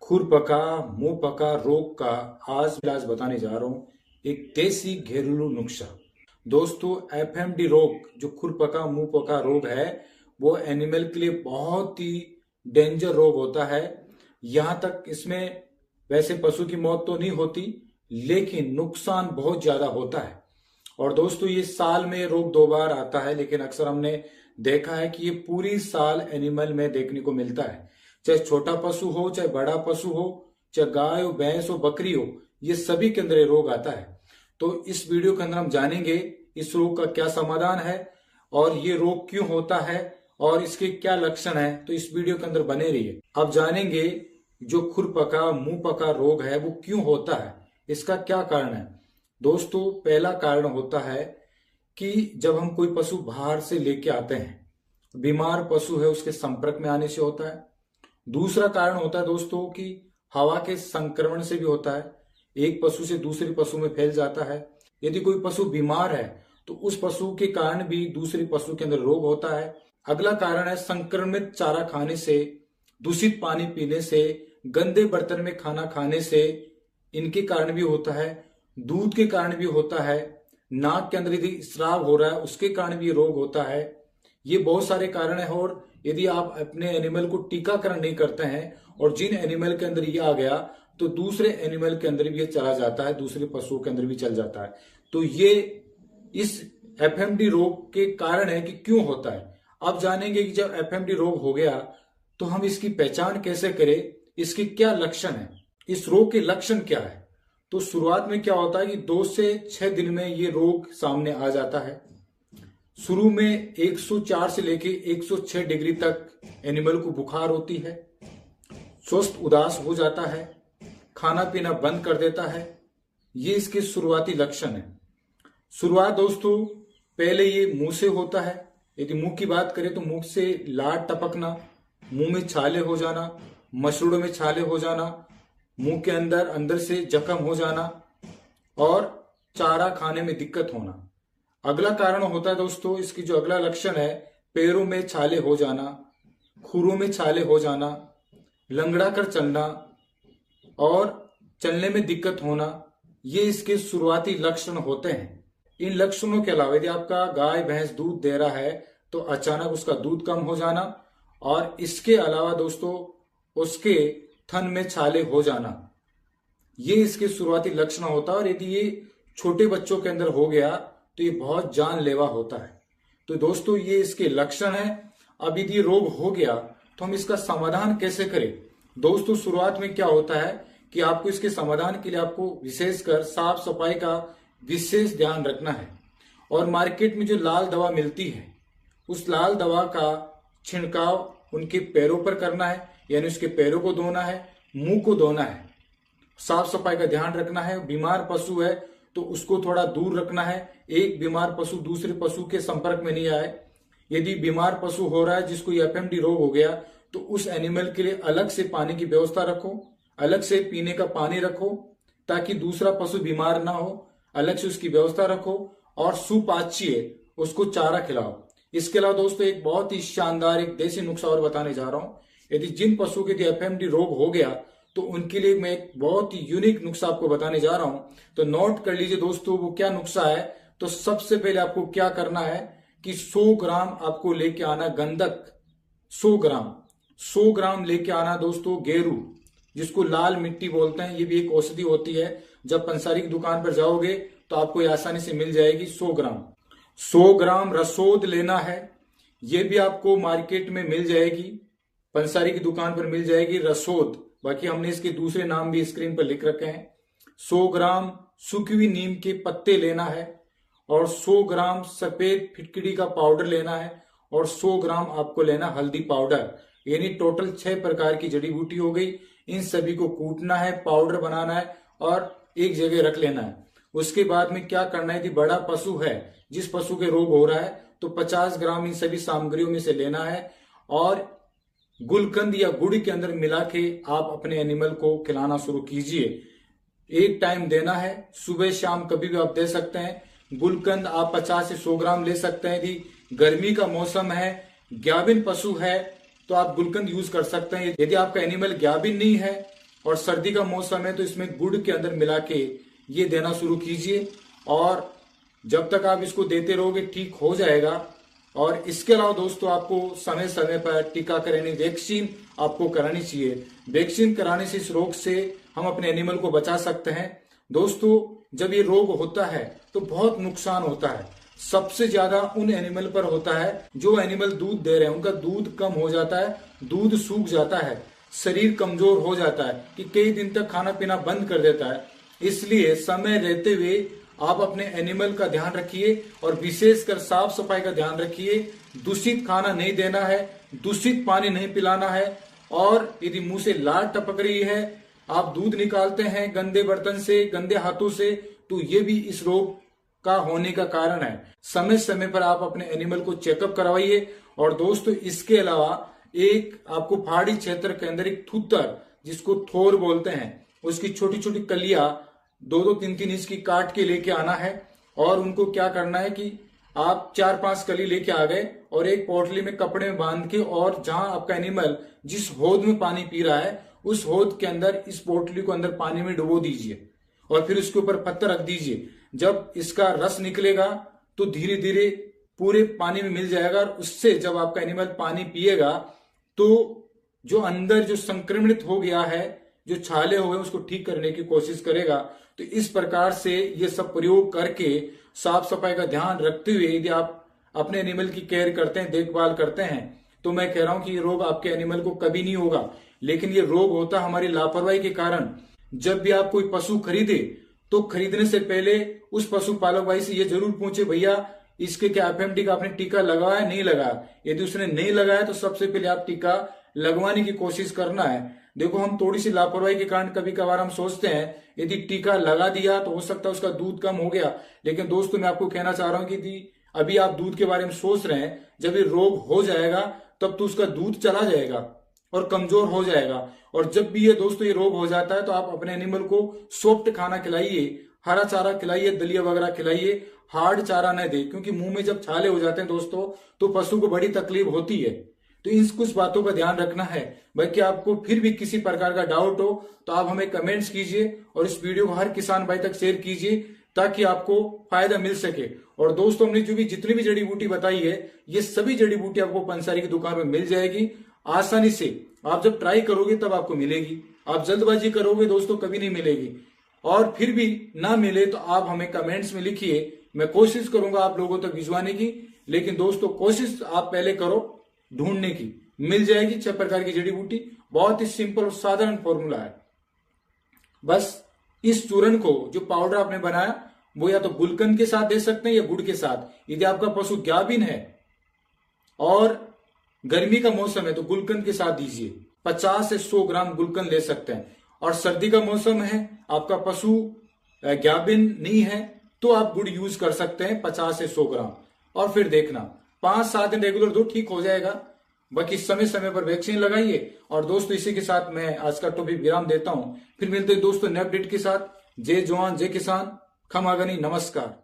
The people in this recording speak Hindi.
खुरपका मुंह पका रोग का आज इलाज बताने जा रहा हूं। एक देसी घरेलू नुस्खा। दोस्तों, एफएमडी रोग जो खुरपका मुंह पका रोग है वो एनिमल के लिए बहुत ही डेंजर रोग होता है। यहां तक इसमें वैसे पशु की मौत तो नहीं होती, लेकिन नुकसान बहुत ज्यादा होता है। और दोस्तों, ये साल में रोग 2 बार आता है, लेकिन अक्सर हमने देखा है कि ये पूरी साल एनिमल में देखने को मिलता है। चाहे छोटा पशु हो, चाहे बड़ा पशु हो, चाहे गाय हो, भैंस हो, बकरी हो, ये सभी के अंदर ये रोग आता है। तो इस वीडियो के अंदर हम जानेंगे इस रोग का क्या समाधान है और ये रोग क्यों होता है और इसके क्या लक्षण है। तो इस वीडियो के अंदर बने रहिए। अब जानेंगे जो खुरपका मुंह पका रोग है वो क्यों होता है, इसका क्या कारण है। दोस्तों, पहला कारण होता है कि जब हम कोई पशु बाहर से लेके आते हैं, बीमार पशु है उसके संपर्क में आने से होता है। दूसरा कारण होता है दोस्तों कि हवा के संक्रमण से भी होता है, एक पशु से दूसरे पशु में फैल जाता है। यदि कोई पशु बीमार है तो उस पशु के कारण भी दूसरे पशु के अंदर रोग होता है। अगला कारण है संक्रमित चारा खाने से, दूषित पानी पीने से, गंदे बर्तन में खाना खाने से, इनके कारण भी होता है। दूध के कारण भी होता है। नाक के अंदर यदि स्राव हो रहा है उसके कारण भी रोग होता है। ये बहुत सारे कारण है। और यदि आप अपने एनिमल को टीकाकरण नहीं करते हैं और जिन एनिमल के अंदर ये आ गया तो दूसरे एनिमल के अंदर भी ये चला जाता है, दूसरे पशुओं के अंदर भी चल जाता है। तो ये इस एफएमडी रोग के कारण है कि क्यों होता है। अब जानेंगे कि जब एफएमडी रोग हो गया तो हम इसकी पहचान कैसे करें, इसके क्या लक्षण है, इस रोग के लक्षण क्या है। तो शुरुआत में क्या होता है कि 2 से 6 दिन में ये रोग सामने आ जाता है। शुरू में 104 से लेके 106 डिग्री तक एनिमल को बुखार होती है, स्वस्थ उदास हो जाता है, खाना पीना बंद कर देता है। ये इसके शुरुआती लक्षण है। शुरुआत दोस्तों पहले ये मुंह से होता है। यदि मुंह की बात करें तो मुंह से लार टपकना, मुंह में छाले हो जाना, मसूड़ों में छाले हो जाना, मुंह के अंदर से जख्म हो जाना और चारा खाने में दिक्कत होना। अगला कारण होता है दोस्तों, इसकी जो अगला लक्षण है, पैरों में छाले हो जाना, खुरों में छाले हो जाना, लंगड़ा कर चलना और चलने में दिक्कत होना। ये इसके शुरुआती लक्षण होते हैं। इन लक्षणों के अलावा यदि आपका गाय भैंस दूध दे रहा है तो अचानक उसका दूध कम हो जाना और इसके अलावा दोस्तों उसके थन में छाले हो जाना, ये इसके शुरुआती लक्षण होता है। और यदि ये छोटे बच्चों के अंदर हो गया तो ये बहुत जानलेवा होता है। तो दोस्तों ये इसके लक्षण है। अब यदि रोग हो गया तो हम इसका समाधान कैसे करें। दोस्तों, शुरुआत में क्या होता है कि आपको इसके समाधान के लिए आपको विशेषकर साफ सफाई का विशेष ध्यान रखना है। और मार्केट में जो लाल दवा मिलती है उस लाल दवा का छिड़काव उनके पैरों पर करना है, यानी उसके पैरों को धोना है, मुंह को धोना है, साफ सफाई का ध्यान रखना है। बीमार पशु है तो उसको थोड़ा दूर रखना है, एक बीमार पशु दूसरे पशु के संपर्क में नहीं आए। यदि बीमार पशु हो रहा है जिसको एफएमडी रोग हो गया तो उस एनिमल के लिए अलग से पानी की व्यवस्था रखो, अलग से पीने का पानी रखो ताकि दूसरा पशु बीमार ना हो, अलग से उसकी व्यवस्था रखो और सुपाच्य उसको चारा खिलाओ। इसके अलावा दोस्तों एक बहुत ही शानदार एक देसी नुस्खा और बताने जा रहा हूं। यदि जिन पशु के एफएमडी रोग हो गया तो उनके लिए मैं एक बहुत ही यूनिक नुस्खा आपको बताने जा रहा हूं। तो नोट कर लीजिए दोस्तों वो क्या नुस्खा है। तो सबसे पहले आपको क्या करना है कि 100 ग्राम आपको लेके आना गंधक, 100 ग्राम लेके आना दोस्तों गेरू, जिसको लाल मिट्टी बोलते हैं। ये भी एक औषधि होती है। जब पंसारी की दुकान पर जाओगे तो आपको ये आसानी से मिल जाएगी। 100 ग्राम रसोद लेना है। ये भी आपको मार्केट में मिल जाएगी, पंसारी की दुकान पर मिल जाएगी रसोद। बाकी हमने इसके दूसरे नाम भी स्क्रीन पर लिख रखे हैं। 100 ग्राम सूखी हुई नीम के पत्ते लेना है और 100 ग्राम सफेद फिटकड़ी का पाउडर लेना है और 100 ग्राम आपको लेना हल्दी पाउडर। यानी टोटल 6 प्रकार की जड़ी बूटी हो गई। इन सभी को कूटना है, पाउडर बनाना है और एक जगह रख लेना है। उसके बाद में क्या करना है कि बड़ा पशु है, जिस पशु के रोग हो रहा है, तो 50 ग्राम इन सभी सामग्रियों में से लेना है और गुलकंद या गुड़ के अंदर मिला के आप अपने एनिमल को खिलाना शुरू कीजिए। एक टाइम देना है, सुबह शाम कभी भी आप दे सकते हैं। गुलकंद आप 50 से 100 ग्राम ले सकते हैं। यदि गर्मी का मौसम है, ग्याबिन पशु है तो आप गुलकंद यूज कर सकते हैं। यदि आपका एनिमल ग्याबिन नहीं है और सर्दी का मौसम है तो इसमें गुड़ के अंदर मिला के ये देना शुरू कीजिए और जब तक आप इसको देते रहोगे ठीक हो जाएगा। और इसके अलावा दोस्तों आपको समय समय पर टीकाकरण वैक्सीन आपको करानी चाहिए। वैक्सीन कराने से इस रोग से हम अपने एनिमल को बचा सकते हैं। दोस्तों जब ये रोग होता है तो बहुत नुकसान होता है, सबसे ज्यादा उन एनिमल पर होता है जो एनिमल दूध दे रहे हैं, उनका दूध कम हो जाता है, दूध सूख जाता है, शरीर कमजोर हो जाता है कि कई दिन तक खाना पीना बंद कर देता है। इसलिए समय रहते हुए आप अपने एनिमल का ध्यान रखिए और विशेषकर साफ सफाई का ध्यान रखिए। दूषित खाना नहीं देना है, दूषित पानी नहीं पिलाना है। और यदि मुंह से लार टपक रही है, आप दूध निकालते हैं गंदे बर्तन से, गंदे हाथों से, तो ये भी इस रोग का होने का कारण है। समय समय पर आप अपने एनिमल को चेकअप करवाइए। और दोस्तों इसके अलावा एक आपको पहाड़ी क्षेत्र के अंदर एक थूतर, जिसको थोर बोलते हैं, उसकी छोटी छोटी कलियां 2-2, 3-3 इंच की काट के लेके आना है। और उनको क्या करना है कि आप 4-5 कली लेके आ गए और एक पोटली में कपड़े में बांध के, और जहां आपका एनिमल जिस हौद में पानी पी रहा है उस हौद के अंदर इस पोटली को अंदर पानी में डुबो दीजिए और फिर उसके ऊपर पत्थर रख दीजिए। जब इसका रस निकलेगा तो धीरे धीरे पूरे पानी में मिल जाएगा और उससे जब आपका एनिमल पानी पिएगा तो जो अंदर जो संक्रमित हो गया है, जो छाले हो गए, उसको ठीक करने की कोशिश करेगा। तो इस प्रकार से ये सब प्रयोग करके साफ सफाई का ध्यान रखते हुए यदि आप अपने एनिमल की केयर करते हैं, देखभाल करते हैं, तो मैं कह रहा हूं कि ये रोग आपके एनिमल को कभी नहीं होगा। लेकिन ये रोग होता हमारी लापरवाही के कारण। जब भी आप कोई पशु खरीदे तो खरीदने से पहले उस पशुपालक भाई से ये जरूर पूछे, भैया इसके क्या एफएमडी का आपने टीका लगाया नहीं लगाया। यदि उसने नहीं लगाया तो सबसे पहले आप टीका लगवाने की कोशिश करना है। देखो हम थोड़ी सी लापरवाही के कारण कभी कभार हम सोचते हैं यदि टीका लगा दिया तो हो सकता है उसका दूध कम हो गया। लेकिन दोस्तों मैं आपको कहना चाह रहा हूं कि अभी आप दूध के बारे में सोच रहे हैं, जब ये रोग हो जाएगा तब तो उसका दूध चला जाएगा और कमजोर हो जाएगा। और जब भी ये दोस्तों ये रोग हो जाता है तो आप अपने एनिमल को सॉफ्ट खाना खिलाइए, हरा चारा खिलाइए, दलिया वगैरह खिलाइए, हार्ड चारा न दे, क्योंकि मुंह में जब छाले हो जाते हैं दोस्तों तो पशु को बड़ी तकलीफ होती है। तो इन कुछ बातों का ध्यान रखना है। बाकी आपको फिर भी किसी प्रकार का डाउट हो तो आप हमें कमेंट्स कीजिए और इस वीडियो को हर किसान भाई तक शेयर कीजिए ताकि आपको फायदा मिल सके। और दोस्तों हमने जो भी जितनी भी जड़ी बूटी बताई है, ये सभी जड़ी बूटी आपको पंसारी की दुकान में मिल जाएगी आसानी से। आप जब ट्राई करोगे तब आपको मिलेगी, आप जल्दबाजी करोगे दोस्तों कभी नहीं मिलेगी। और फिर भी ना मिले तो आप हमें कमेंट्स में लिखिए, मैं कोशिश करूंगा आप लोगों तक भिजवाने की। लेकिन दोस्तों कोशिश आप पहले करो ढूंढने की, मिल जाएगी 6 प्रकार की जड़ी बूटी। बहुत ही सिंपल और साधारण फॉर्मूला है। बस इस चूर्ण को जो पाउडर आपने बनाया वो या तो गुलकंद के साथ दे सकते हैं या गुड़ के साथ। यदि आपका पशु गाभिन है और गर्मी का मौसम है तो गुलकंद के साथ दीजिए, 50 से 100 ग्राम गुलकंद ले सकते हैं। और सर्दी का मौसम है, आपका पशु गाभिन नहीं है तो आप गुड़ यूज कर सकते हैं 50 से 100 ग्राम। और फिर देखना 5-7 दिन रेगुलर दो, ठीक हो जाएगा। बाकी समय समय पर वैक्सीन लगाइए। और दोस्तों इसी के साथ मैं आज का टॉपिक विराम देता हूं। फिर मिलते हैं दोस्तों नए अपडेट के साथ। जय जवान जय किसान, खमागनी, नमस्कार।